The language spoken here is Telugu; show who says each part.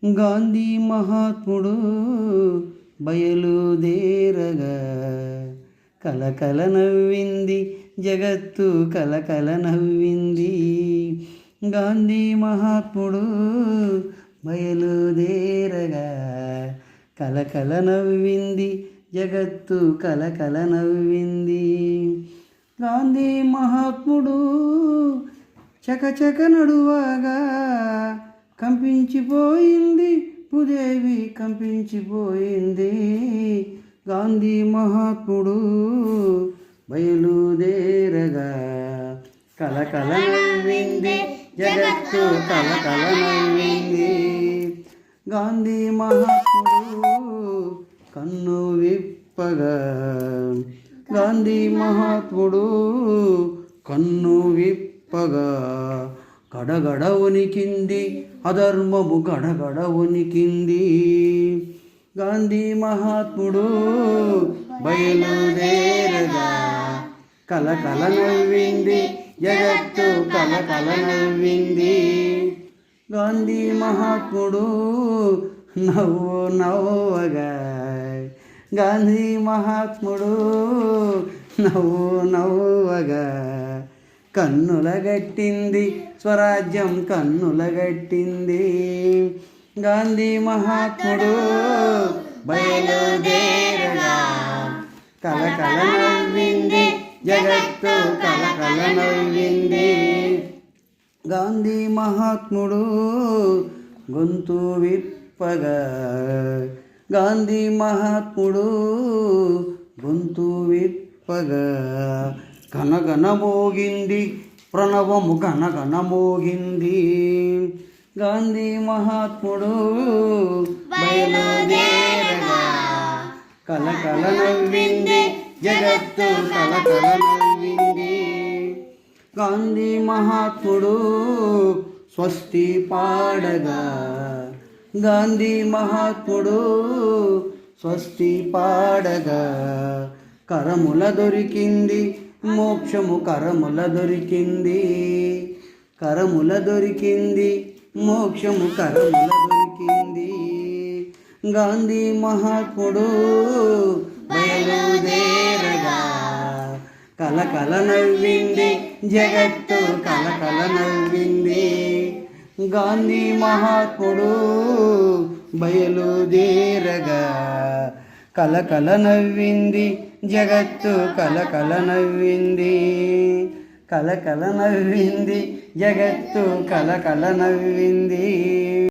Speaker 1: గాంధీ మహాత్ముడు బయలుదేరగా కలకల నవ్వింది జగత్తు, కలకల నవ్వింది. గాంధీ మహాత్ముడు బయలుదేరగా కలకల నవ్వింది జగత్తు, కలకల నవ్వింది. గాంధీ మహాత్ముడు చకచక నడువగా కంపించిపోయింది భూదేవి, కంపించిపోయింది. గాంధీ మహాత్ముడు బయలుదేరగా కలకల నవ్వింది జగత్తు, కలకల నవ్వింది. గాంధీ మహాత్ముడు కన్ను విప్పగా, గాంధీ మహాత్ముడు కన్ను విప్పగా గడగడ వణికింది అధర్మము, గడగడ వణికింది. గాంధీ మహాత్ముడు బయలుదేరగా కలకల నవ్వింది జగత్తు, కలకల నవ్వింది. గాంధీ మహాత్ముడు నవ్వు నవ్వగా, గాంధీ మహాత్ముడు నవ్వు నవ్వగా కన్నులగట్టింది స్వరాజ్యం, కన్నులగట్టింది. గాంధీ మహాత్ముడు బయలుదేరగా కలకల నవ్వింది జగత్తు, కలకల నవ్వింది. గాంధీ మహాత్ముడు గొంతు విప్పగా, గాంధీ మహాత్ముడు గొంతు విప్పగా గనగన మోగింది ప్రణవము, గనగన మోగింది. గాంధీ మహాత్ముడు బయలుదేరగా కలకల నవ్వింది జగత్తు, కలకల నవ్వింది. గాంధీ మహాత్ముడు స్వస్తి పాడగా, గాంధీ మహాత్ముడు స్వస్తి పాడగా కరముల దొరికింది మోక్షము, కరముల దొరికింది. కరముల దొరికింది మోక్షము, కరముల దొరికింది. గాంధీ మహాత్ముడు బయలుదేరగా కలకల నవ్వింది జగత్తు, కలకల నవ్వింది. గాంధీ మహాత్ముడు బయలుదేరగా కలకల నవ్వింది జగత్తు, కలకల నవ్వింది. కలకల నవ్వింది జగత్తు, కలకల నవ్వింది.